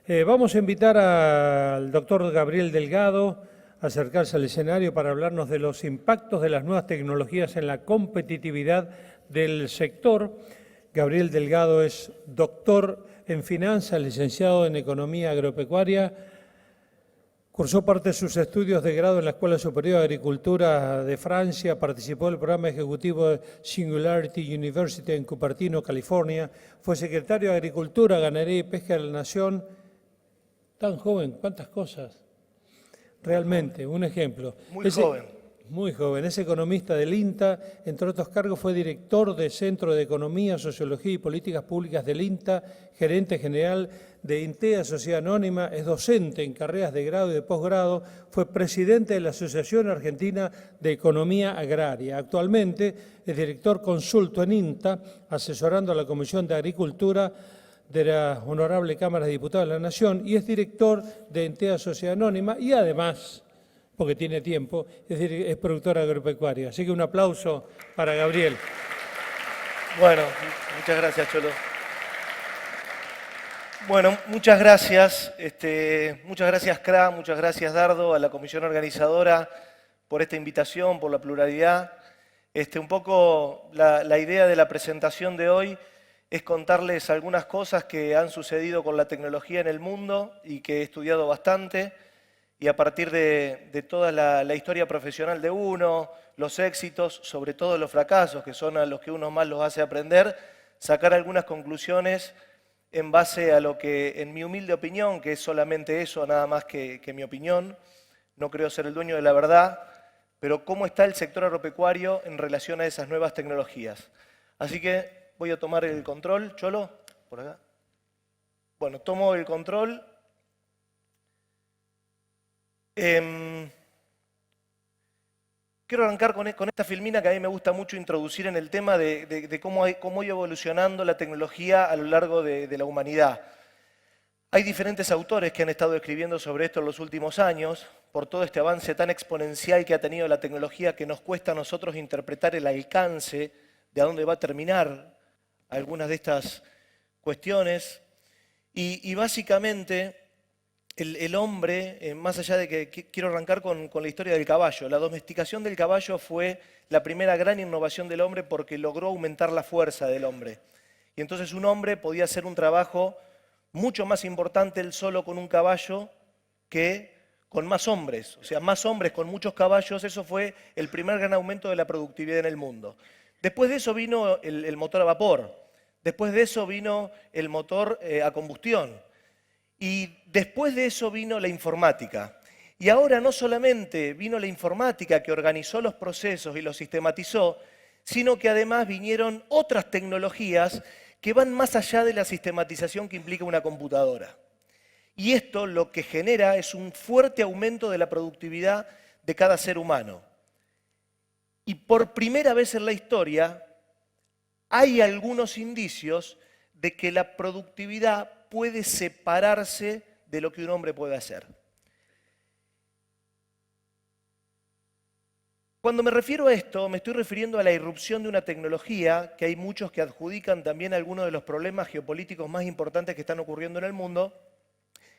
Vamos a invitar al doctor Gabriel Delgado a acercarse al escenario para hablarnos de los impactos de las nuevas tecnologías en la competitividad del sector. Gabriel Delgado es doctor en finanzas, licenciado en economía agropecuaria. Cursó parte de sus estudios de grado en la Escuela Superior de Agricultura de Francia, participó del programa ejecutivo de Singularity University en Cupertino, California, fue secretario de Agricultura, Ganadería y Pesca de la Nación. Tan joven, cuántas cosas. Realmente, un ejemplo. Muy joven. Muy joven. Es economista del INTA, entre otros cargos fue director del Centro de Economía, Sociología y Políticas Públicas del INTA, gerente general de INTEA, Sociedad Anónima, es docente en carreras de grado y de posgrado, fue presidente de la Asociación Argentina de Economía Agraria. Actualmente es director consulto en INTA, asesorando a la Comisión de Agricultura de la Honorable Cámara de Diputados de la Nación y es director de INTEA, Sociedad Anónima y además, porque tiene tiempo, es productor agropecuario. Así que un aplauso para Gabriel. Bueno, muchas gracias, Cholo. Bueno, muchas gracias. Muchas gracias, CRA, muchas gracias, Dardo, a la comisión organizadora por esta invitación, por la pluralidad. Un poco la idea de la presentación de hoy es contarles algunas cosas que han sucedido con la tecnología en el mundo y que he estudiado bastante. Y a partir de toda la historia profesional de uno, los éxitos, sobre todo los fracasos, que son a los que uno más los hace aprender, sacar algunas conclusiones en base a lo que, en mi humilde opinión, que es solamente eso, nada más que mi opinión, no creo ser el dueño de la verdad, pero cómo está el sector agropecuario en relación a esas nuevas tecnologías. Así que voy a tomar el control. Cholo, por acá. Bueno, tomo el control. Quiero arrancar con esta filmina que a mí me gusta mucho introducir en el tema de cómo ha ido evolucionando la tecnología a lo largo de la humanidad. Hay diferentes autores que han estado escribiendo sobre esto en los últimos años, por todo este avance tan exponencial que ha tenido la tecnología que nos cuesta a nosotros interpretar el alcance de a dónde va a terminar algunas de estas cuestiones. Y básicamente el hombre, más allá de que quiero arrancar con la historia del caballo, la domesticación del caballo fue la primera gran innovación del hombre porque logró aumentar la fuerza del hombre. Y entonces un hombre podía hacer un trabajo mucho más importante él solo con un caballo que con más hombres. O sea, más hombres con muchos caballos, eso fue el primer gran aumento de la productividad en el mundo. Después de eso vino el motor a vapor, después de eso vino el motor a combustión. Y después de eso vino la informática. Y ahora no solamente vino la informática que organizó los procesos y los sistematizó, sino que además vinieron otras tecnologías que van más allá de la sistematización que implica una computadora. Y esto lo que genera es un fuerte aumento de la productividad de cada ser humano. Y por primera vez en la historia hay algunos indicios de que la productividad puede separarse de lo que un hombre puede hacer. Cuando me refiero a esto, me estoy refiriendo a la irrupción de una tecnología que hay muchos que adjudican también a algunos de los problemas geopolíticos más importantes que están ocurriendo en el mundo,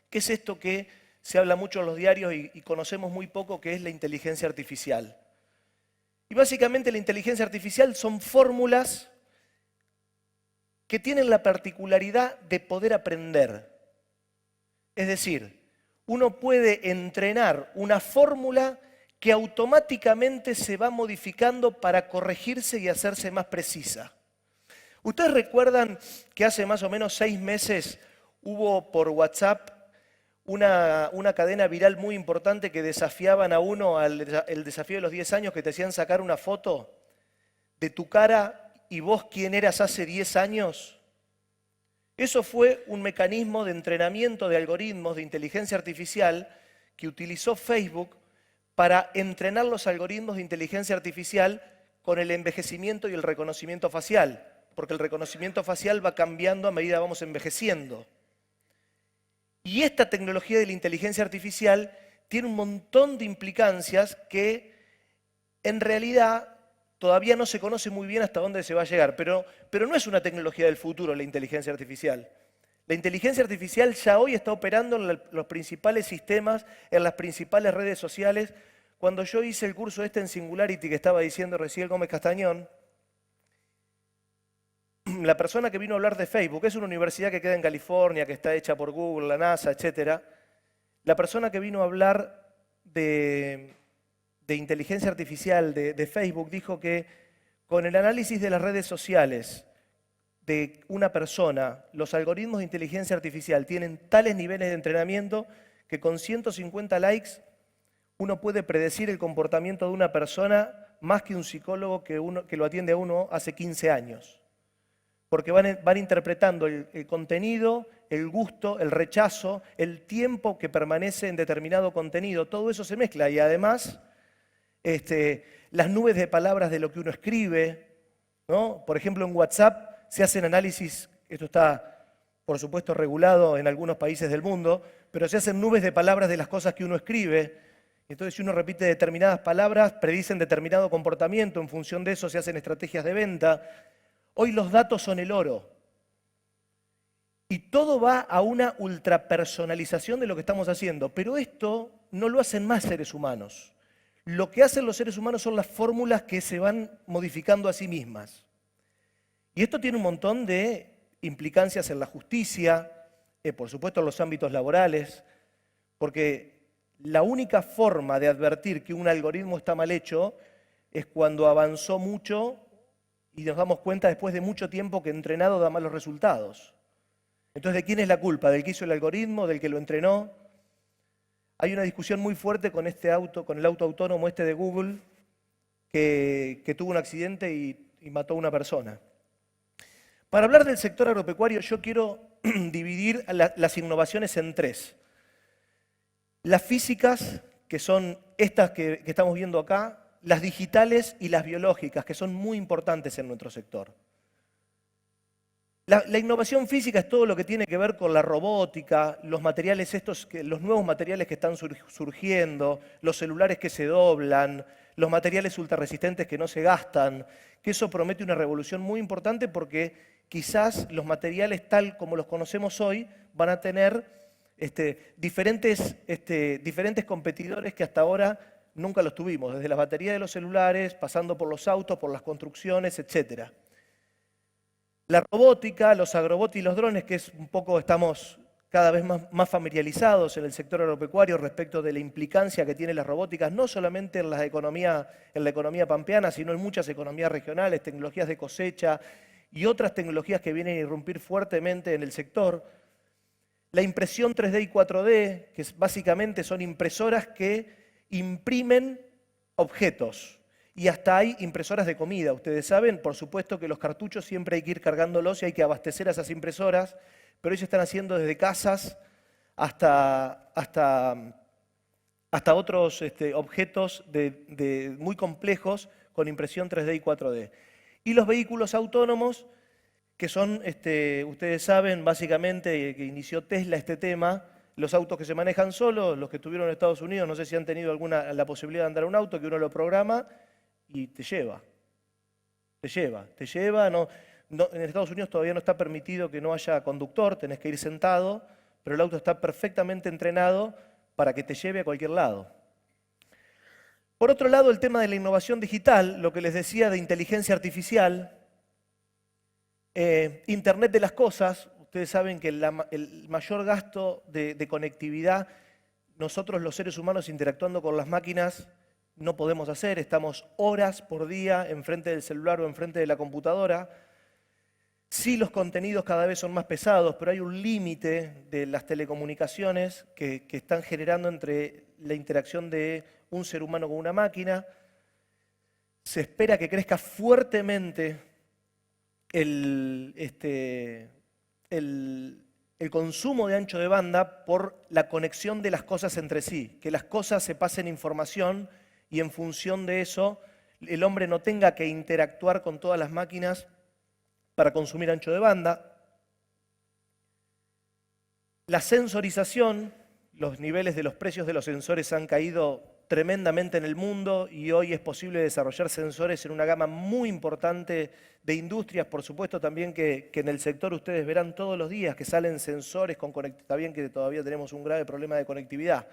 que es esto que se habla mucho en los diarios y conocemos muy poco, que es la inteligencia artificial. Y básicamente la inteligencia artificial son fórmulas que tienen la particularidad de poder aprender. Es decir, uno puede entrenar una fórmula que automáticamente se va modificando para corregirse y hacerse más precisa. ¿Ustedes recuerdan que hace más o menos 6 meses hubo por WhatsApp una cadena viral muy importante que desafiaban a uno el desafío de los 10 años, que te hacían sacar una foto de tu cara y vos quién eras hace 10 años? Eso fue un mecanismo de entrenamiento de algoritmos de inteligencia artificial que utilizó Facebook para entrenar los algoritmos de inteligencia artificial con el envejecimiento y el reconocimiento facial, porque el reconocimiento facial va cambiando a medida que vamos envejeciendo. Y esta tecnología de la inteligencia artificial tiene un montón de implicancias que en realidad todavía no se conoce muy bien hasta dónde se va a llegar, pero no es una tecnología del futuro la inteligencia artificial. La inteligencia artificial ya hoy está operando en los principales sistemas, en las principales redes sociales. Cuando yo hice el curso en Singularity que estaba diciendo recién Gómez Castañón, la persona que vino a hablar de Facebook, es una universidad que queda en California, que está hecha por Google, la NASA, etc. La persona que vino a hablar de inteligencia artificial de Facebook dijo que con el análisis de las redes sociales de una persona, los algoritmos de inteligencia artificial tienen tales niveles de entrenamiento que con 150 likes uno puede predecir el comportamiento de una persona más que un psicólogo que lo atiende a uno hace 15 años. Porque van interpretando el contenido, el gusto, el rechazo, el tiempo que permanece en determinado contenido. Todo eso se mezcla y además las nubes de palabras de lo que uno escribe, ¿no? Por ejemplo, en WhatsApp se hacen análisis, esto está por supuesto regulado en algunos países del mundo, pero se hacen nubes de palabras de las cosas que uno escribe. Entonces, si uno repite determinadas palabras, predicen determinado comportamiento, en función de eso se hacen estrategias de venta. Hoy los datos son el oro. Y todo va a una ultrapersonalización de lo que estamos haciendo, pero esto no lo hacen más seres humanos. Lo que hacen los seres humanos son las fórmulas que se van modificando a sí mismas. Y esto tiene un montón de implicancias en la justicia, por supuesto en los ámbitos laborales, porque la única forma de advertir que un algoritmo está mal hecho es cuando avanzó mucho y nos damos cuenta después de mucho tiempo que entrenado da malos resultados. Entonces, ¿de quién es la culpa? ¿Del que hizo el algoritmo? ¿Del que lo entrenó? Hay una discusión muy fuerte con con el auto autónomo de Google, que tuvo un accidente y mató a una persona. Para hablar del sector agropecuario, yo quiero dividir las innovaciones en tres. Las físicas, que son estas que estamos viendo acá, las digitales y las biológicas, que son muy importantes en nuestro sector. La innovación física es todo lo que tiene que ver con la robótica, los materiales los nuevos materiales que están surgiendo, los celulares que se doblan, los materiales ultrarresistentes que no se gastan, que eso promete una revolución muy importante porque quizás los materiales tal como los conocemos hoy van a tener diferentes competidores que hasta ahora nunca los tuvimos, desde las baterías de los celulares, pasando por los autos, por las construcciones, etc. La robótica, los agrobots y los drones, que es un poco, estamos cada vez más familiarizados en el sector agropecuario respecto de la implicancia que tienen las robóticas, no solamente en la economía pampeana, sino en muchas economías regionales, tecnologías de cosecha y otras tecnologías que vienen a irrumpir fuertemente en el sector. La impresión 3D y 4D, que básicamente son impresoras que imprimen objetos. Y hasta hay impresoras de comida. Ustedes saben, por supuesto que los cartuchos siempre hay que ir cargándolos y hay que abastecer a esas impresoras, pero ellos están haciendo desde casas hasta otros objetos muy complejos con impresión 3D y 4D. Y los vehículos autónomos, que son, ustedes saben, básicamente, que inició Tesla este tema, los autos que se manejan solos, los que estuvieron en Estados Unidos, no sé si han tenido la posibilidad de andar un auto, que uno lo programa y te lleva. En Estados Unidos todavía no está permitido que no haya conductor, tenés que ir sentado, pero el auto está perfectamente entrenado para que te lleve a cualquier lado. Por otro lado, el tema de la innovación digital, lo que les decía de inteligencia artificial, Internet de las cosas. Ustedes saben que el mayor gasto de conectividad, nosotros los seres humanos interactuando con las máquinas, no podemos hacer, estamos horas por día enfrente del celular o enfrente de la computadora. Sí, los contenidos cada vez son más pesados, pero hay un límite de las telecomunicaciones que están generando entre la interacción de un ser humano con una máquina. Se espera que crezca fuertemente el consumo de ancho de banda por la conexión de las cosas entre sí, que las cosas se pasen información y en función de eso el hombre no tenga que interactuar con todas las máquinas para consumir ancho de banda. La sensorización, los niveles de los precios de los sensores han caído tremendamente en el mundo y hoy es posible desarrollar sensores en una gama muy importante de industrias, por supuesto también que en el sector ustedes verán todos los días que salen sensores con conectividad, está bien que todavía tenemos un grave problema de conectividad,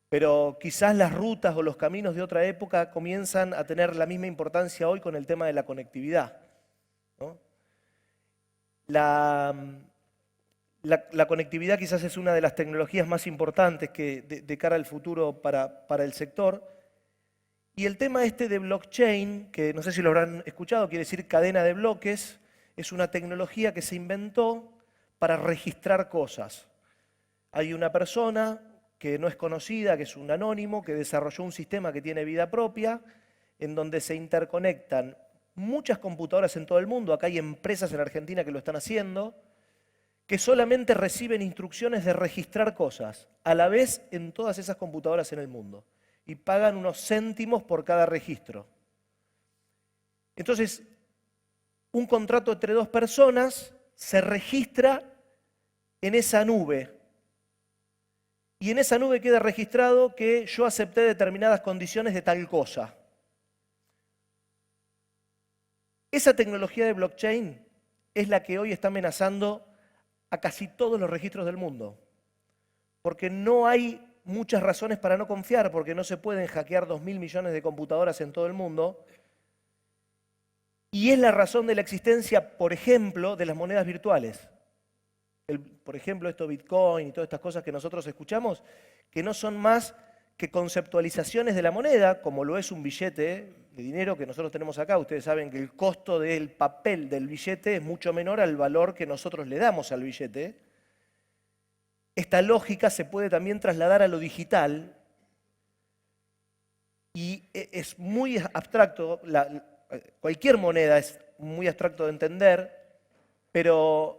pero quizás las rutas o los caminos de otra época comienzan a tener la misma importancia hoy con el tema de la conectividad, ¿no? La conectividad quizás es una de las tecnologías más importantes de cara al futuro para el sector. Y el tema este de blockchain, que no sé si lo habrán escuchado, quiere decir cadena de bloques, es una tecnología que se inventó para registrar cosas. Hay una persona que no es conocida, que es un anónimo, que desarrolló un sistema que tiene vida propia, en donde se interconectan muchas computadoras en todo el mundo, acá hay empresas en Argentina que lo están haciendo, que solamente reciben instrucciones de registrar cosas, a la vez en todas esas computadoras en el mundo, y pagan unos céntimos por cada registro. Entonces, un contrato entre dos personas se registra en esa nube, y en esa nube queda registrado que yo acepté determinadas condiciones de tal cosa. Esa tecnología de blockchain es la que hoy está amenazando a casi todos los registros del mundo, porque no hay muchas razones para no confiar, porque no se pueden hackear 2.000 millones de computadoras en todo el mundo, y es la razón de la existencia, por ejemplo, de las monedas virtuales. Por ejemplo, esto Bitcoin y todas estas cosas que nosotros escuchamos, que no son más que conceptualizaciones de la moneda, como lo es un billete de dinero que nosotros tenemos acá. Ustedes saben que el costo del papel del billete es mucho menor al valor que nosotros le damos al billete. Esta lógica se puede también trasladar a lo digital y es muy abstracto, cualquier moneda es muy abstracto de entender, pero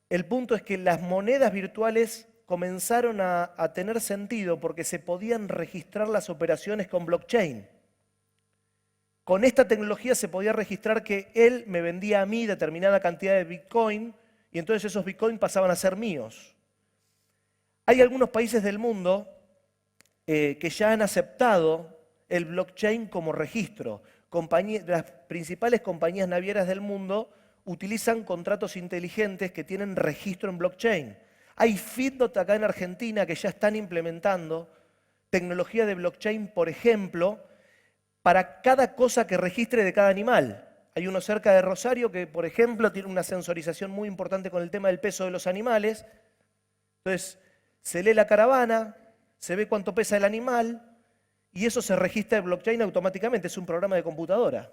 el punto es que las monedas virtuales comenzaron a tener sentido porque se podían registrar las operaciones con blockchain. Con esta tecnología se podía registrar que él me vendía a mí determinada cantidad de Bitcoin y entonces esos Bitcoin pasaban a ser míos. Hay algunos países del mundo que ya han aceptado el blockchain como registro. Las principales compañías navieras del mundo utilizan contratos inteligentes que tienen registro en blockchain. Hay feedlot acá en Argentina que ya están implementando tecnología de blockchain, por ejemplo, para cada cosa que registre de cada animal. Hay uno cerca de Rosario que, por ejemplo, tiene una sensorización muy importante con el tema del peso de los animales. Entonces, se lee la caravana, se ve cuánto pesa el animal y eso se registra en blockchain automáticamente, es un programa de computadora.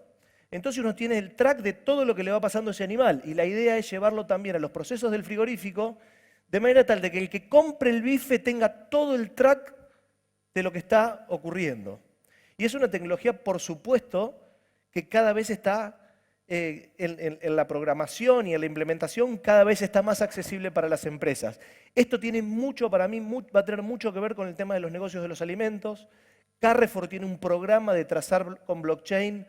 Entonces uno tiene el track de todo lo que le va pasando a ese animal y la idea es llevarlo también a los procesos del frigorífico de manera tal de que el que compre el bife tenga todo el track de lo que está ocurriendo. Y es una tecnología, por supuesto, que cada vez está en la programación y en la implementación, cada vez está más accesible para las empresas. Esto tiene mucho, para mí, va a tener mucho que ver con el tema de los negocios de los alimentos. Carrefour tiene un programa de trazar con blockchain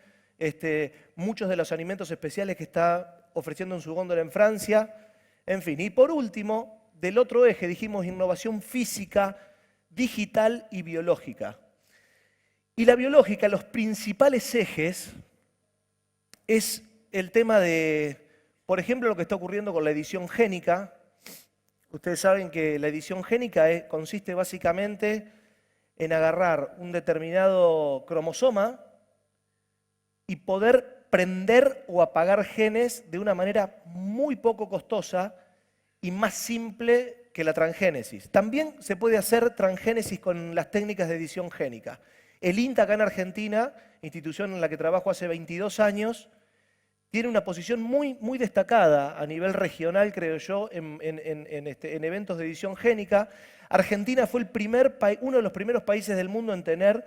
muchos de los alimentos especiales que está ofreciendo en su góndola en Francia. En fin, y por último, del otro eje dijimos innovación física, digital y biológica. Y la biológica, los principales ejes es el tema de, por ejemplo, lo que está ocurriendo con la edición génica. Ustedes saben que la edición génica consiste básicamente en agarrar un determinado cromosoma y poder prender o apagar genes de una manera muy poco costosa y más simple que la transgénesis. También se puede hacer transgénesis con las técnicas de edición génica. El INTA acá en Argentina, institución en la que trabajo hace 22 años, tiene una posición muy destacada a nivel regional, creo yo, en eventos de edición génica. Argentina fue uno de los primeros países del mundo en tener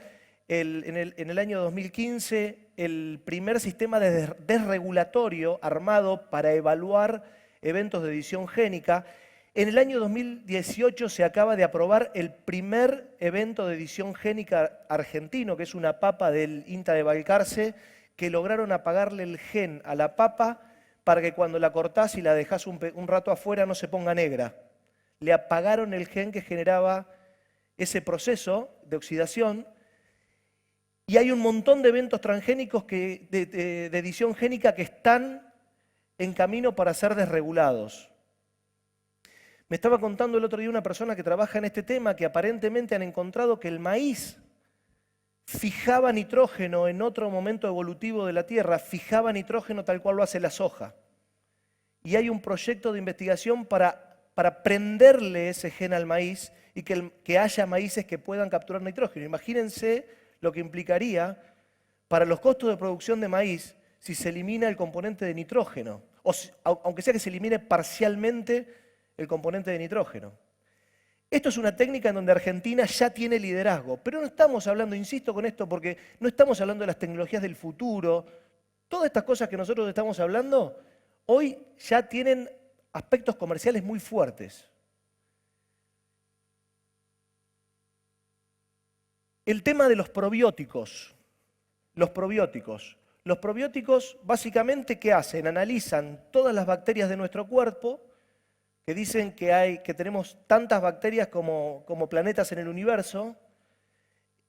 en el año 2015 el primer sistema desregulatorio armado para evaluar eventos de edición génica. En el año 2018 se acaba de aprobar el primer evento de edición génica argentino, que es una papa del INTA de Balcarce, que lograron apagarle el gen a la papa para que cuando la cortás y la dejás un rato afuera no se ponga negra. Le apagaron el gen que generaba ese proceso de oxidación, y hay un montón de eventos transgénicos de edición génica que están en camino para ser desregulados. Me estaba contando el otro día una persona que trabaja en este tema que aparentemente han encontrado que el maíz fijaba nitrógeno en otro momento evolutivo de la Tierra, fijaba nitrógeno tal cual lo hace la soja. Y hay un proyecto de investigación para prenderle ese gen al maíz y que haya maíces que puedan capturar nitrógeno. Imagínense lo que implicaría para los costos de producción de maíz si se elimina el componente de nitrógeno, aunque sea que se elimine parcialmente el componente de nitrógeno. Esto es una técnica en donde Argentina ya tiene liderazgo, pero no estamos hablando, insisto con esto, porque no estamos hablando de las tecnologías del futuro. Todas estas cosas que nosotros estamos hablando, hoy ya tienen aspectos comerciales muy fuertes. El tema de los probióticos. Los probióticos. Los probióticos, básicamente, ¿qué hacen? Analizan todas las bacterias de nuestro cuerpo, que dicen que tenemos tantas bacterias como planetas en el universo,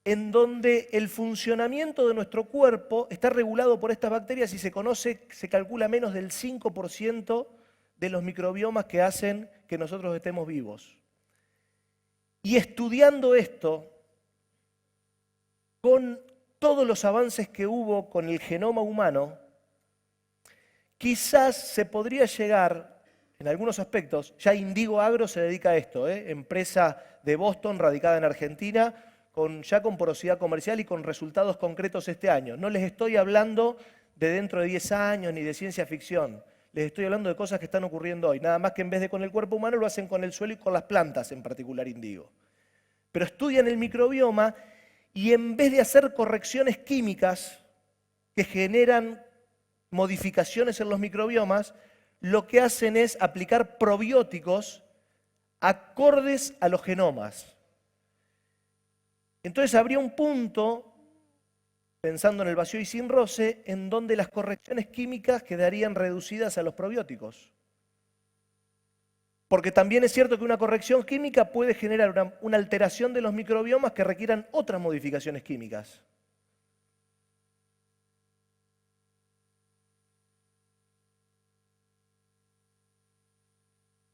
en donde el funcionamiento de nuestro cuerpo está regulado por estas bacterias y se calcula menos del 5% de los microbiomas que hacen que nosotros estemos vivos. Y estudiando esto, con todos los avances que hubo con el genoma humano, quizás se podría llegar, en algunos aspectos, ya Indigo Agro se dedica a esto, empresa de Boston radicada en Argentina, ya con porosidad comercial y con resultados concretos este año. No les estoy hablando de dentro de 10 años ni de ciencia ficción, les estoy hablando de cosas que están ocurriendo hoy, nada más que en vez de con el cuerpo humano lo hacen con el suelo y con las plantas, en particular Indigo. Pero estudian el microbioma y en vez de hacer correcciones químicas que generan modificaciones en los microbiomas, lo que hacen es aplicar probióticos acordes a los genomas. Entonces habría un punto, pensando en el vacío y sin roce, en donde las correcciones químicas quedarían reducidas a los probióticos. Porque también es cierto que una corrección química puede generar una alteración de los microbiomas que requieran otras modificaciones químicas.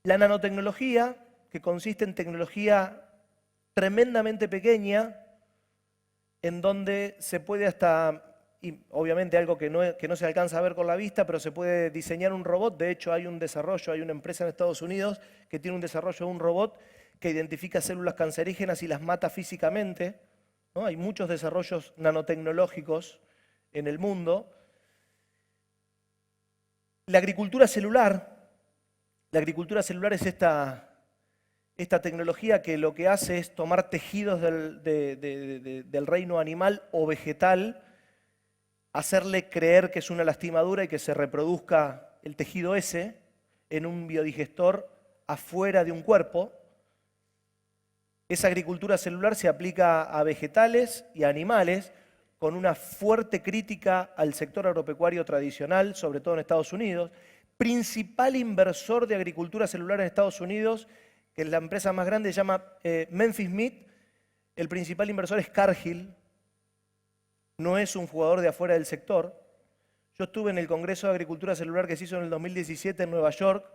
La nanotecnología, que consiste en tecnología tremendamente pequeña, en donde se puede y obviamente algo que no se alcanza a ver con la vista, pero se puede diseñar un robot. De hecho, hay una empresa en Estados Unidos que tiene un desarrollo de un robot que identifica células cancerígenas y las mata físicamente, ¿no? Hay muchos desarrollos nanotecnológicos en el mundo. La agricultura celular es esta tecnología que lo que hace es tomar tejidos del reino animal o vegetal, hacerle creer que es una lastimadura y que se reproduzca el tejido ese en un biodigestor afuera de un cuerpo. Esa agricultura celular se aplica a vegetales y a animales con una fuerte crítica al sector agropecuario tradicional, sobre todo en Estados Unidos. Principal inversor de agricultura celular en Estados Unidos, que es la empresa más grande, se llama Memphis Meat. El principal inversor es Cargill, no es un jugador de afuera del sector. Yo estuve en el Congreso de Agricultura Celular que se hizo en el 2017 en Nueva York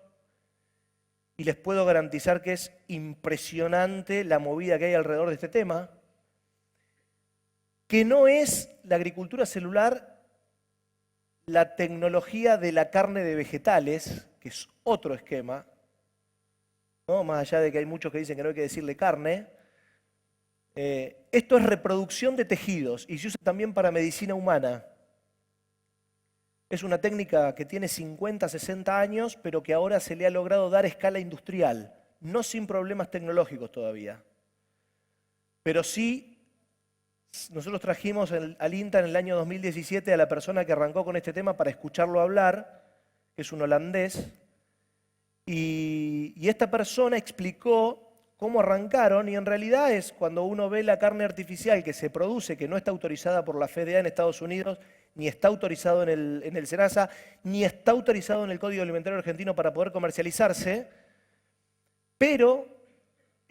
y les puedo garantizar que es impresionante la movida que hay alrededor de este tema, que no es la agricultura celular la tecnología de la carne de vegetales, que es otro esquema, ¿no? Más allá de que hay muchos que dicen que no hay que decirle carne, esto es reproducción de tejidos y se usa también para medicina humana. Es una técnica que tiene 50, 60 años, pero que ahora se le ha logrado dar escala industrial, no sin problemas tecnológicos todavía. Pero sí, nosotros trajimos al INTA en el año 2017 a la persona que arrancó con este tema para escucharlo hablar, que es un holandés, y esta persona explicó cómo arrancaron, y en realidad es cuando uno ve la carne artificial que se produce, que no está autorizada por la FDA en Estados Unidos, ni está autorizado en el SENASA, ni está autorizado en el Código Alimentario Argentino para poder comercializarse, pero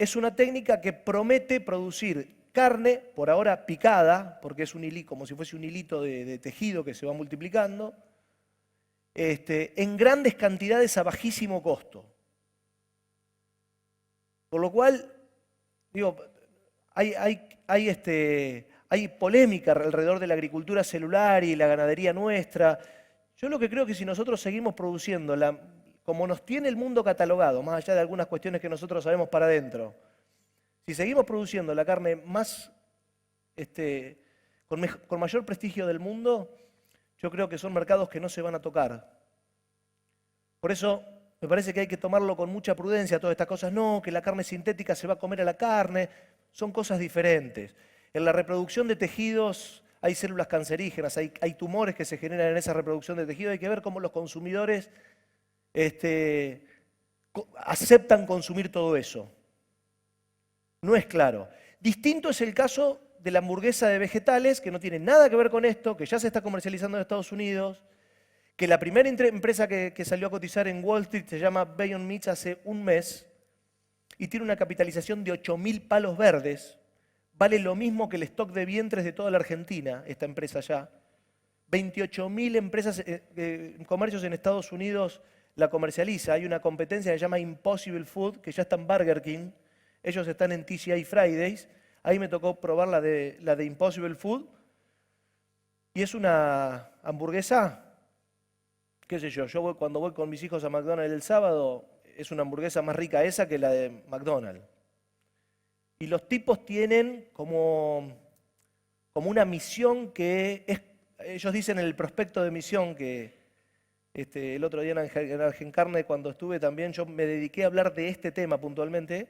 es una técnica que promete producir carne, por ahora picada, porque es un hilito, como si fuese un hilito de tejido que se va multiplicando, en grandes cantidades a bajísimo costo. Por lo cual, digo, hay polémica alrededor de la agricultura celular y la ganadería nuestra. Yo lo que creo que si nosotros seguimos produciendo, como nos tiene el mundo catalogado, más allá de algunas cuestiones que nosotros sabemos para adentro, si seguimos produciendo la carne más, con mayor prestigio del mundo, yo creo que son mercados que no se van a tocar. Por eso me parece que hay que tomarlo con mucha prudencia, todas estas cosas. No, que la carne sintética se va a comer a la carne, son cosas diferentes. En la reproducción de tejidos hay células cancerígenas, hay tumores que se generan en esa reproducción de tejidos. Hay que ver cómo los consumidores aceptan consumir todo eso. No es claro. Distinto es el caso de la hamburguesa de vegetales, que no tiene nada que ver con esto, que ya se está comercializando en Estados Unidos, que la primera empresa que salió a cotizar en Wall Street se llama Beyond Meats hace un mes y tiene una capitalización de 8.000 palos verdes. Vale lo mismo que el stock de vientres de toda la Argentina, esta empresa ya. 28.000 empresas, comercios en Estados Unidos la comercializa. Hay una competencia que se llama Impossible Food, que ya está en Burger King. Ellos están en TGI Fridays. Ahí me tocó probar la de Impossible Food. Y es una hamburguesa, qué sé yo, cuando voy con mis hijos a McDonald's el sábado, es una hamburguesa más rica esa que la de McDonald's. Y los tipos tienen como una misión que es, ellos dicen en el prospecto de misión que el otro día en Argencarne cuando estuve también, yo me dediqué a hablar de este tema puntualmente,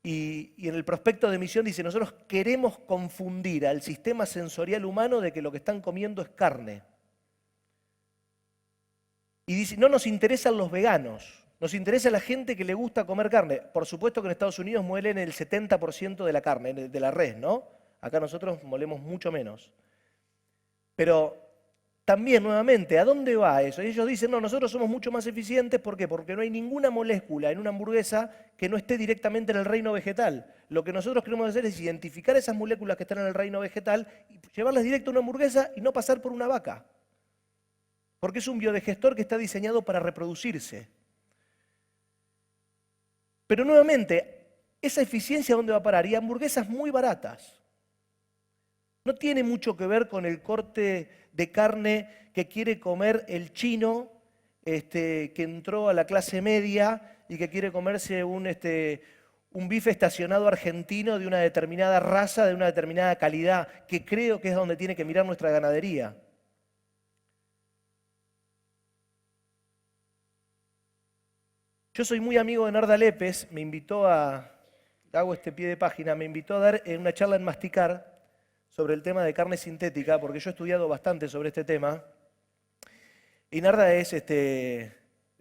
y en el prospecto de misión dice, nosotros queremos confundir al sistema sensorial humano de que lo que están comiendo es carne. Y dice, no nos interesan los veganos, nos interesa la gente que le gusta comer carne. Por supuesto que en Estados Unidos muelen el 70% de la carne, de la res, ¿no? Acá nosotros molemos mucho menos. Pero también, nuevamente, ¿a dónde va eso? Y ellos dicen, no, nosotros somos mucho más eficientes, ¿por qué? Porque no hay ninguna molécula en una hamburguesa que no esté directamente en el reino vegetal. Lo que nosotros queremos hacer es identificar esas moléculas que están en el reino vegetal y llevarlas directo a una hamburguesa y no pasar por una vaca. Porque es un biodigestor que está diseñado para reproducirse. Pero nuevamente, esa eficiencia, ¿dónde va a parar? Y hamburguesas muy baratas. No tiene mucho que ver con el corte de carne que quiere comer el chino que entró a la clase media y que quiere comerse un bife estacionado argentino de una determinada raza, de una determinada calidad, que creo que es donde tiene que mirar nuestra ganadería. Yo soy muy amigo de Narda Lépez, me invitó hago este pie de página, me invitó a dar una charla en Masticar sobre el tema de carne sintética, porque yo he estudiado bastante sobre este tema. Y Narda es,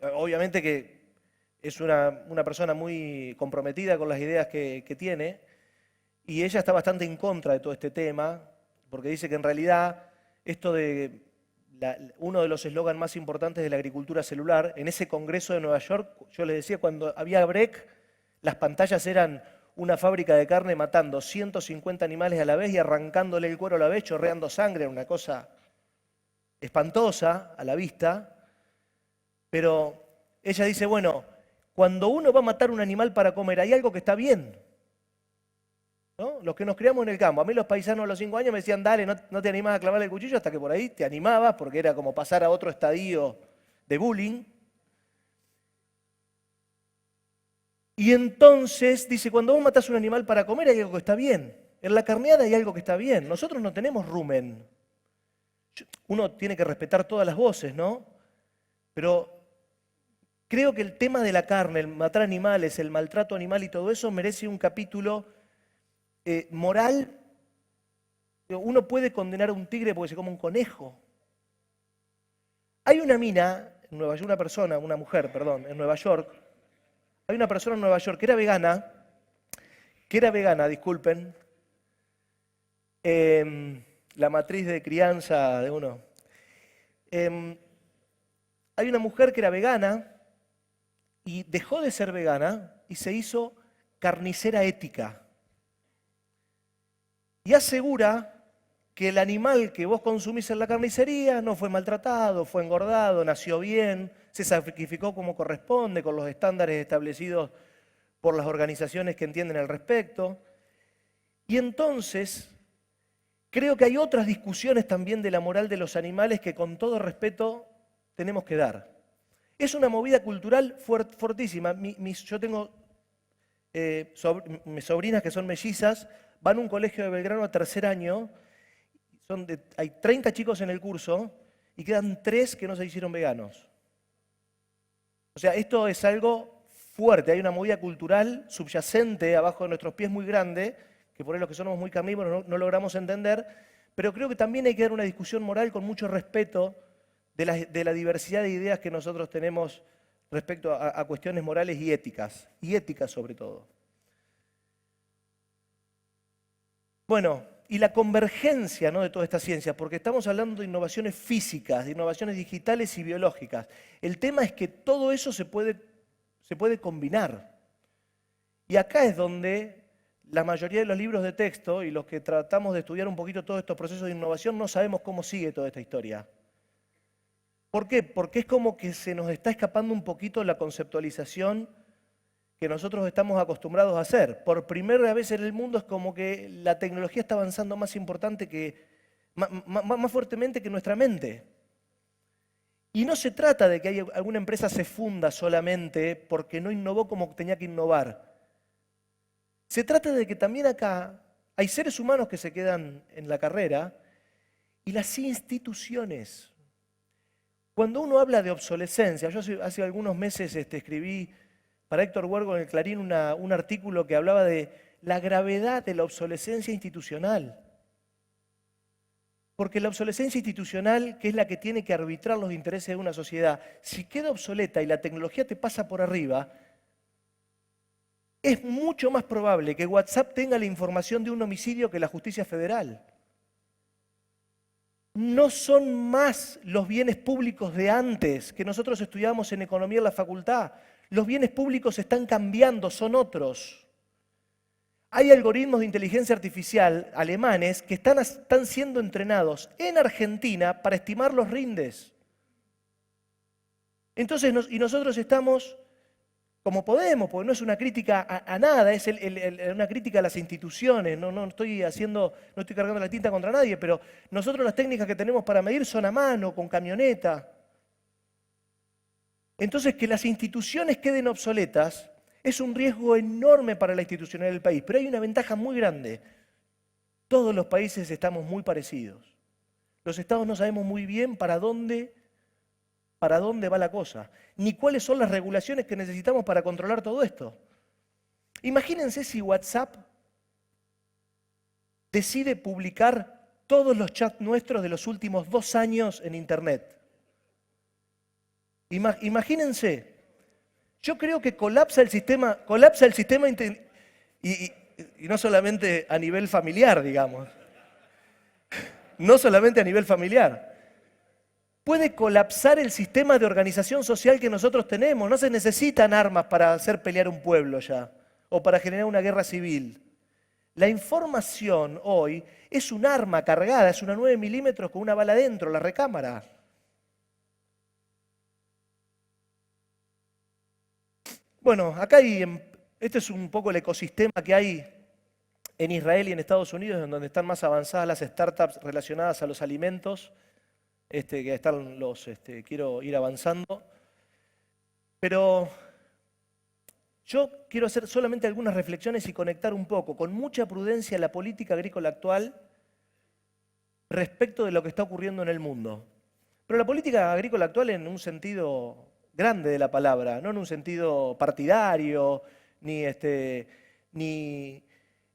obviamente que es una persona muy comprometida con las ideas que tiene, y ella está bastante en contra de todo este tema, porque dice que en realidad esto de uno de los eslogans más importantes de la agricultura celular, en ese congreso de Nueva York, yo les decía, cuando había break, las pantallas eran una fábrica de carne matando 150 animales a la vez y arrancándole el cuero a la vez, chorreando sangre, una cosa espantosa a la vista. Pero ella dice, bueno, cuando uno va a matar un animal para comer, hay algo que está bien, ¿no? Los que nos criamos en el campo, a mí los paisanos a los 5 años me decían, dale, no te animás a clavarle el cuchillo, hasta que por ahí te animabas, porque era como pasar a otro estadio de bullying. Y entonces, dice, cuando vos matás un animal para comer hay algo que está bien. En la carneada hay algo que está bien. Nosotros no tenemos rumen. Uno tiene que respetar todas las voces, ¿no? Pero creo que el tema de la carne, el matar animales, el maltrato animal y todo eso merece un capítulo moral. Uno puede condenar a un tigre porque se come un conejo. Hay una mina, en Nueva York, una mujer, en Nueva York. Hay una persona en Nueva York que era vegana, disculpen, la matriz de crianza de uno. Hay una mujer que era vegana y dejó de ser vegana y se hizo carnicera ética. Y asegura que el animal que vos consumís en la carnicería no fue maltratado, fue engordado, nació bien, se sacrificó como corresponde, con los estándares establecidos por las organizaciones que entienden al respecto. Y entonces, creo que hay otras discusiones también de la moral de los animales que con todo respeto tenemos que dar. Es una movida cultural fuertísima. Yo tengo mis sobrinas que son mellizas, van a un colegio de Belgrano a tercer año, hay 30 chicos en el curso y quedan 3 que no se hicieron veganos. O sea, esto es algo fuerte, hay una movida cultural subyacente abajo de nuestros pies muy grande, que por ahí los que somos muy carnívoros no logramos entender, pero creo que también hay que dar una discusión moral con mucho respeto de la diversidad de ideas que nosotros tenemos respecto a cuestiones morales y éticas sobre todo. Bueno, y la convergencia, ¿no?, de toda esta ciencia, porque estamos hablando de innovaciones físicas, de innovaciones digitales y biológicas. El tema es que todo eso se puede combinar. Y acá es donde la mayoría de los libros de texto y los que tratamos de estudiar un poquito todos estos procesos de innovación no sabemos cómo sigue toda esta historia. ¿Por qué? Porque es como que se nos está escapando un poquito la conceptualización que nosotros estamos acostumbrados a hacer. Por primera vez en el mundo es como que la tecnología está avanzando más fuertemente que nuestra mente. Y no se trata de que alguna empresa se funda solamente porque no innovó como tenía que innovar. Se trata de que también acá hay seres humanos que se quedan en la carrera y las instituciones. Cuando uno habla de obsolescencia, yo hace algunos meses escribí para Héctor Huergo en el Clarín un artículo que hablaba de la gravedad de la obsolescencia institucional. Porque la obsolescencia institucional, que es la que tiene que arbitrar los intereses de una sociedad, si queda obsoleta y la tecnología te pasa por arriba, es mucho más probable que WhatsApp tenga la información de un homicidio que la justicia federal. No son más los bienes públicos de antes, que nosotros estudiamos en economía en la facultad. Los bienes públicos están cambiando, son otros. Hay algoritmos de inteligencia artificial alemanes que están siendo entrenados en Argentina para estimar los rindes. Entonces, nosotros estamos como podemos, porque no es una crítica a nada, es una crítica a las instituciones, no estoy cargando la tinta contra nadie, pero nosotros las técnicas que tenemos para medir son a mano, con camioneta. Entonces, que las instituciones queden obsoletas es un riesgo enorme para la institucionalidad del país, pero hay una ventaja muy grande. Todos los países estamos muy parecidos. Los estados no sabemos muy bien para dónde va la cosa, ni cuáles son las regulaciones que necesitamos para controlar todo esto. Imagínense si WhatsApp decide publicar todos los chats nuestros de los últimos 2 años en Internet. Imagínense, yo creo que colapsa el sistema y no solamente a nivel familiar, digamos. No solamente a nivel familiar. Puede colapsar el sistema de organización social que nosotros tenemos. No se necesitan armas para hacer pelear un pueblo ya, o para generar una guerra civil. La información hoy es un arma cargada, es una 9 milímetros con una bala dentro, la recámara. Bueno, acá este es un poco el ecosistema que hay en Israel y en Estados Unidos, en donde están más avanzadas las startups relacionadas a los alimentos. Quiero ir avanzando. Pero yo quiero hacer solamente algunas reflexiones y conectar un poco, con mucha prudencia, la política agrícola actual respecto de lo que está ocurriendo en el mundo. Pero la política agrícola actual en un sentido grande de la palabra, no en un sentido partidario, ni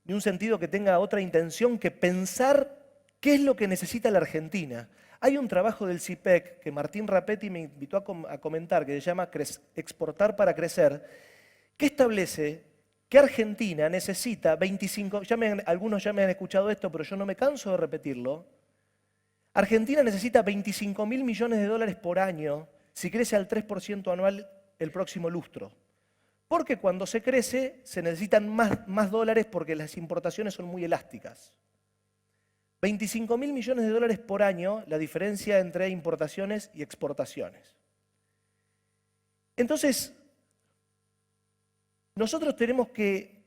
un sentido que tenga otra intención que pensar qué es lo que necesita la Argentina. Hay un trabajo del CIPEC que Martín Rapetti me invitó a comentar, que se llama Exportar para Crecer, que establece que Argentina necesita 25, algunos ya me han escuchado esto, pero yo no me canso de repetirlo. Argentina necesita 25.000 millones de dólares por año si crece al 3% anual el próximo lustro, Porque cuando se crece se necesitan más dólares porque las importaciones son muy elásticas. 25.000 millones de dólares por año la diferencia entre importaciones y exportaciones. Entonces, nosotros tenemos que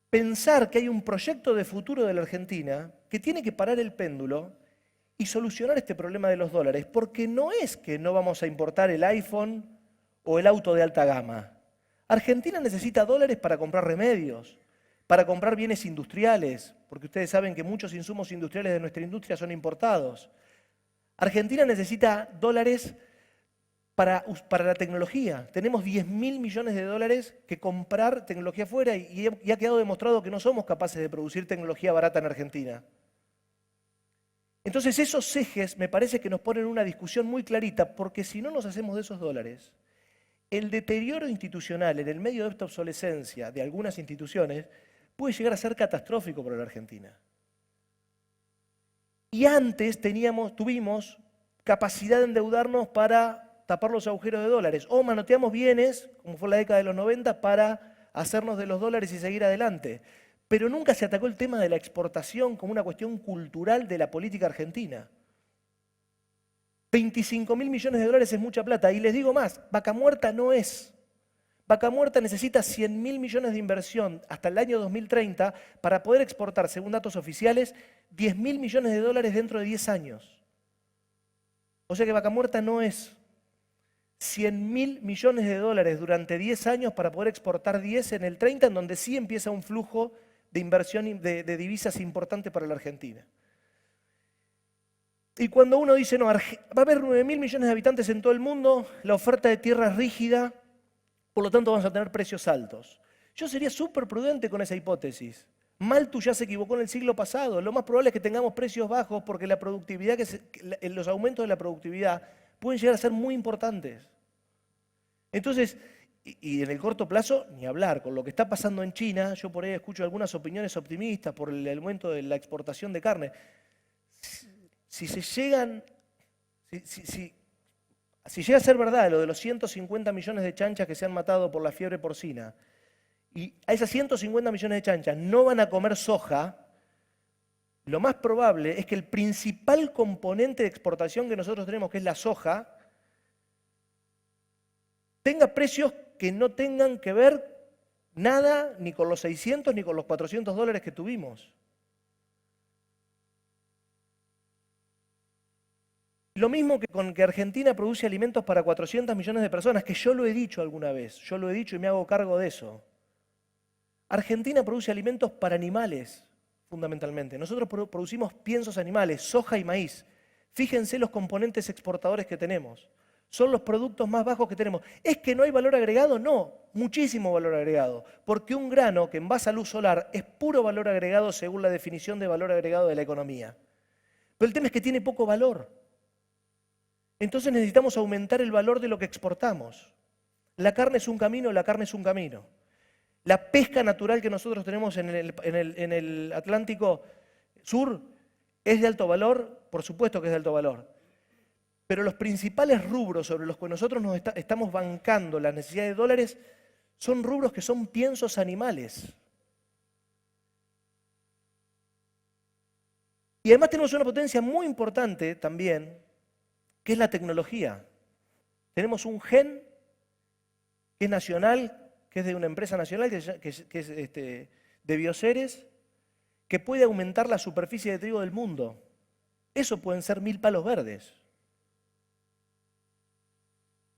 pensar que hay un proyecto de futuro de la Argentina que tiene que parar el péndulo y solucionar este problema de los dólares, porque no es que no vamos a importar el iPhone o el auto de alta gama. Argentina necesita dólares para comprar remedios, para comprar bienes industriales, porque ustedes saben que muchos insumos industriales de nuestra industria son importados. Argentina necesita dólares para la tecnología. Tenemos 10.000 millones de dólares que comprar tecnología afuera y ha quedado demostrado que no somos capaces de producir tecnología barata en Argentina. Entonces esos ejes me parece que nos ponen una discusión muy clarita, porque si no nos hacemos de esos dólares, el deterioro institucional en el medio de esta obsolescencia de algunas instituciones puede llegar a ser catastrófico para la Argentina. Y antes tuvimos capacidad de endeudarnos para tapar los agujeros de dólares, o manoteamos bienes, como fue la década de los 90, para hacernos de los dólares y seguir adelante. Pero nunca se atacó el tema de la exportación como una cuestión cultural de la política argentina. 25.000 millones de dólares es mucha plata. Y les digo más, Vaca Muerta no es. Vaca Muerta necesita 100.000 millones de inversión hasta el año 2030 para poder exportar, según datos oficiales, 10.000 millones de dólares dentro de 10 años. O sea que Vaca Muerta no es. 100.000 millones de dólares durante 10 años para poder exportar 10 en el 30, en donde sí empieza un flujo de inversión de divisas importante para la Argentina. Y cuando uno dice, no, va a haber 9.000 millones de habitantes en todo el mundo, la oferta de tierra es rígida, por lo tanto vamos a tener precios altos. Yo sería súper prudente con esa hipótesis. Malthus ya se equivocó en el siglo pasado. Lo más probable es que tengamos precios bajos porque la productividad, los aumentos de la productividad pueden llegar a ser muy importantes. Entonces, y en el corto plazo, ni hablar. Con lo que está pasando en China, yo por ahí escucho algunas opiniones optimistas por el aumento de la exportación de carne. Si llega a ser verdad lo de los 150 millones de chanchas que se han matado por la fiebre porcina, y a esas 150 millones de chanchas no van a comer soja, lo más probable es que el principal componente de exportación que nosotros tenemos, que es la soja, tenga precios que no tengan que ver nada ni con los 600 ni con los 400 dólares que tuvimos. Lo mismo que con que Argentina produce alimentos para 400 millones de personas, que yo lo he dicho alguna vez, yo lo he dicho y me hago cargo de eso. Argentina produce alimentos para animales, fundamentalmente. Nosotros producimos piensos animales, soja y maíz. Fíjense los componentes exportadores que tenemos. Son los productos más bajos que tenemos. ¿Es que no hay valor agregado? No, muchísimo valor agregado. Porque un grano que envasa luz solar es puro valor agregado según la definición de valor agregado de la economía. Pero el tema es que tiene poco valor. Entonces necesitamos aumentar el valor de lo que exportamos. La carne es un camino, la carne es un camino. La pesca natural que nosotros tenemos en el Atlántico Sur es de alto valor, por supuesto que es de alto valor. Pero los principales rubros sobre los que nosotros nos estamos bancando la necesidad de dólares son rubros que son piensos animales. Y además tenemos una potencia muy importante también, que es la tecnología. Tenemos un gen que es nacional, que es de una empresa nacional, que es de Bioceres, que puede aumentar la superficie de trigo del mundo. Eso pueden ser 1000 palos verdes.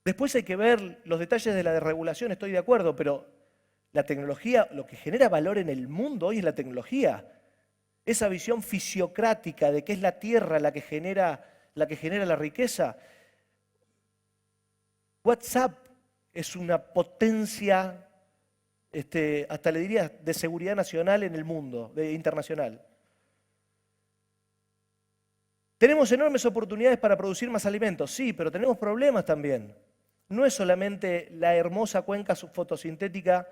Después hay que ver los detalles de la desregulación, estoy de acuerdo, pero la tecnología, lo que genera valor en el mundo hoy es la tecnología. Esa visión fisiocrática de que es la tierra la que genera la riqueza. WhatsApp es una potencia, hasta le diría, de seguridad nacional en el mundo, internacional. Tenemos enormes oportunidades para producir más alimentos, sí, pero tenemos problemas también. No es solamente la hermosa cuenca fotosintética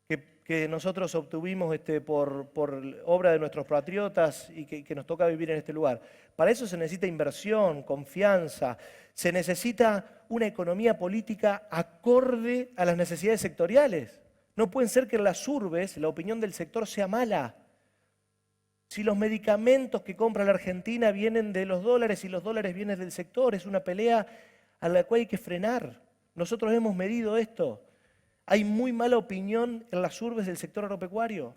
que que nosotros obtuvimos por obra de nuestros patriotas y que nos toca vivir en este lugar. Para eso se necesita inversión, confianza, se necesita una economía política acorde a las necesidades sectoriales. No pueden ser que en las urbes la opinión del sector sea mala. Si los medicamentos que compra la Argentina vienen de los dólares y los dólares vienen del sector, es una pelea a la cual hay que frenar. Nosotros hemos medido esto. Hay muy mala opinión en las urbes del sector agropecuario.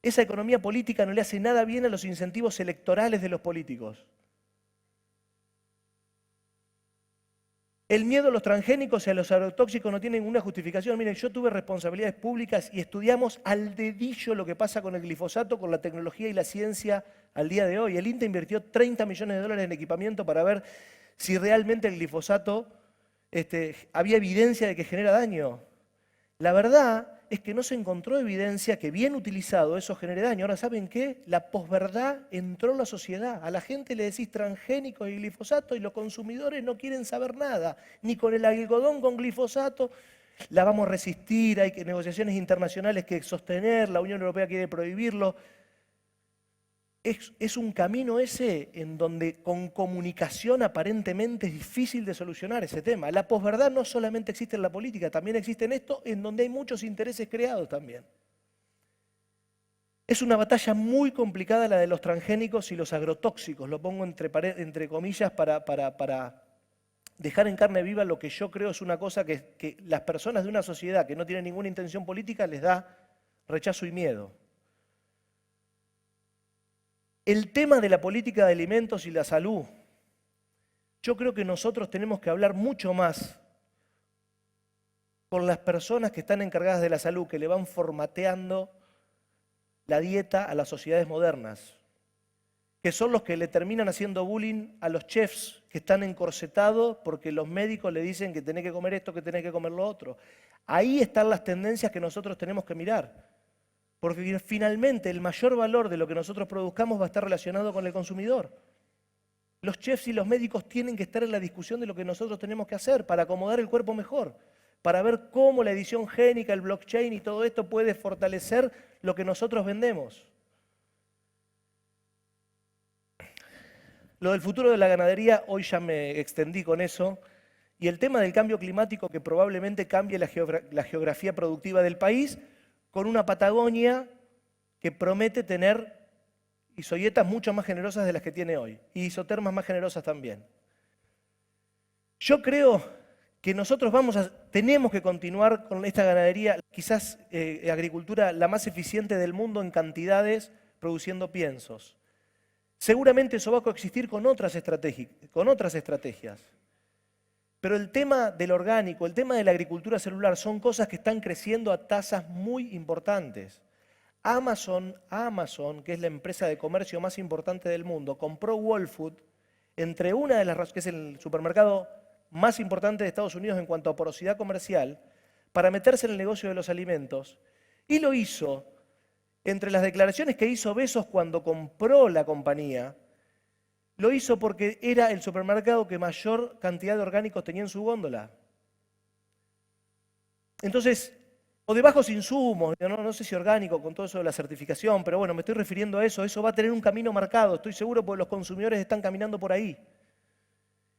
Esa economía política no le hace nada bien a los incentivos electorales de los políticos. El miedo a los transgénicos y a los agrotóxicos no tiene ninguna justificación. Miren, yo tuve responsabilidades públicas y estudiamos al dedillo lo que pasa con el glifosato, con la tecnología y la ciencia al día de hoy. El INTA invirtió 30 millones de dólares en equipamiento para ver si realmente el glifosato había evidencia de que genera daño. La verdad es que no se encontró evidencia que bien utilizado eso genere daño. Ahora, ¿saben qué? La posverdad entró en la sociedad. A la gente le decís transgénicos y glifosato y los consumidores no quieren saber nada. Ni con el algodón con glifosato la vamos a resistir, hay negociaciones internacionales que sostener, la Unión Europea quiere prohibirlo. Es un camino ese en donde con comunicación aparentemente es difícil de solucionar ese tema. La posverdad no solamente existe en la política, también existe en esto, en donde hay muchos intereses creados también. Es una batalla muy complicada la de los transgénicos y los agrotóxicos, lo pongo entre comillas para dejar en carne viva lo que yo creo es una cosa que las personas de una sociedad que no tiene ninguna intención política les da rechazo y miedo. El tema de la política de alimentos y la salud, yo creo que nosotros tenemos que hablar mucho más con las personas que están encargadas de la salud, que le van formateando la dieta a las sociedades modernas, que son los que le terminan haciendo bullying a los chefs que están encorsetados porque los médicos le dicen que tenés que comer esto, que tenés que comer lo otro. Ahí están las tendencias que nosotros tenemos que mirar. Porque finalmente el mayor valor de lo que nosotros produzcamos va a estar relacionado con el consumidor. Los chefs y los médicos tienen que estar en la discusión de lo que nosotros tenemos que hacer para acomodar el cuerpo mejor, para ver cómo la edición génica, el blockchain y todo esto puede fortalecer lo que nosotros vendemos. Lo del futuro de la ganadería, hoy ya me extendí con eso, y el tema del cambio climático que probablemente cambie la geografía productiva del país, con una Patagonia que promete tener isoyetas mucho más generosas de las que tiene hoy, y isotermas más generosas también. Yo creo que nosotros tenemos que continuar con esta ganadería, quizás agricultura la más eficiente del mundo en cantidades, produciendo piensos. Seguramente eso va a coexistir con otras estrategias. Pero el tema del orgánico, el tema de la agricultura celular son cosas que están creciendo a tasas muy importantes. Amazon, que es la empresa de comercio más importante del mundo, compró Whole Foods, entre una de las que es el supermercado más importante de Estados Unidos en cuanto a porosidad comercial, para meterse en el negocio de los alimentos, y lo hizo, entre las declaraciones que hizo Bezos cuando compró la compañía, lo hizo porque era el supermercado que mayor cantidad de orgánicos tenía en su góndola. Entonces, o de bajos insumos, no sé si orgánico con todo eso de la certificación, pero bueno, me estoy refiriendo a eso va a tener un camino marcado, estoy seguro porque los consumidores están caminando por ahí.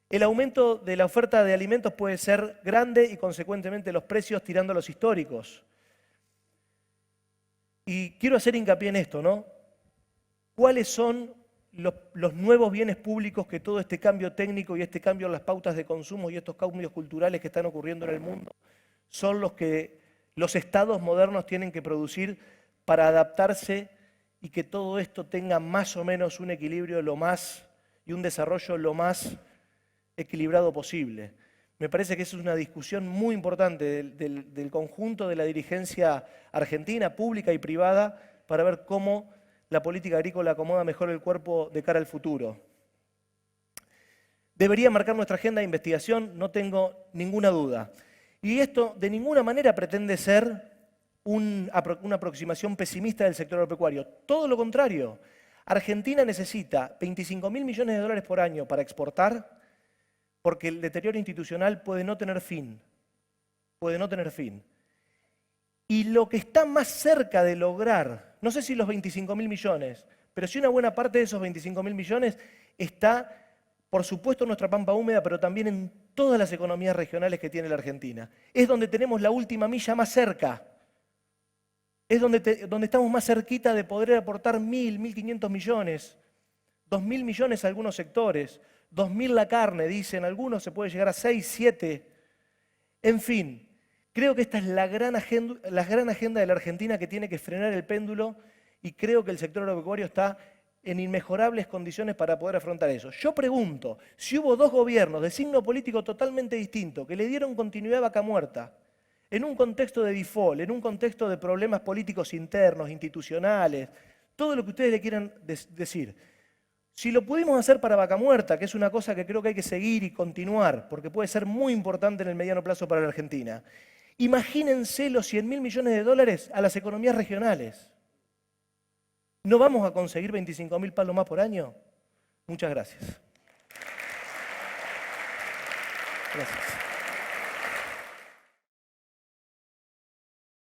El aumento de la oferta de alimentos puede ser grande y consecuentemente los precios tirando a los históricos. Y quiero hacer hincapié en esto, ¿no? ¿Cuáles son los nuevos bienes públicos que todo este cambio técnico y este cambio en las pautas de consumo y estos cambios culturales que están ocurriendo en el mundo son los que los estados modernos tienen que producir para adaptarse y que todo esto tenga más o menos un equilibrio y un desarrollo lo más equilibrado posible? Me parece que esa es una discusión muy importante del conjunto de la dirigencia argentina, pública y privada, para ver cómo la política agrícola acomoda mejor el cuerpo de cara al futuro. Debería marcar nuestra agenda de investigación, no tengo ninguna duda. Y esto de ninguna manera pretende ser una aproximación pesimista del sector agropecuario. Todo lo contrario. Argentina necesita 25.000 millones de dólares por año para exportar, porque el deterioro institucional puede no tener fin. Y lo que está más cerca de lograr, no sé si los 25.000 millones, pero sí una buena parte de esos 25.000 millones está, por supuesto, en nuestra pampa húmeda, pero también en todas las economías regionales que tiene la Argentina. Es donde tenemos la última milla más cerca. Es donde estamos más cerquita de poder aportar 1.000, 1.500 millones, 2.000 millones a algunos sectores, 2.000 la carne, dicen algunos, se puede llegar a 6, 7. En fin, creo que esta es la gran agenda de la Argentina que tiene que frenar el péndulo y creo que el sector agropecuario está en inmejorables condiciones para poder afrontar eso. Yo pregunto, si hubo dos gobiernos de signo político totalmente distinto que le dieron continuidad a Vaca Muerta, en un contexto de default, en un contexto de problemas políticos internos, institucionales, todo lo que ustedes le quieran decir. Si lo pudimos hacer para Vaca Muerta, que es una cosa que creo que hay que seguir y continuar, porque puede ser muy importante en el mediano plazo para la Argentina, imagínense los 100.000 millones de dólares a las economías regionales. ¿No vamos a conseguir 25.000 palos más por año? Muchas gracias. Gracias.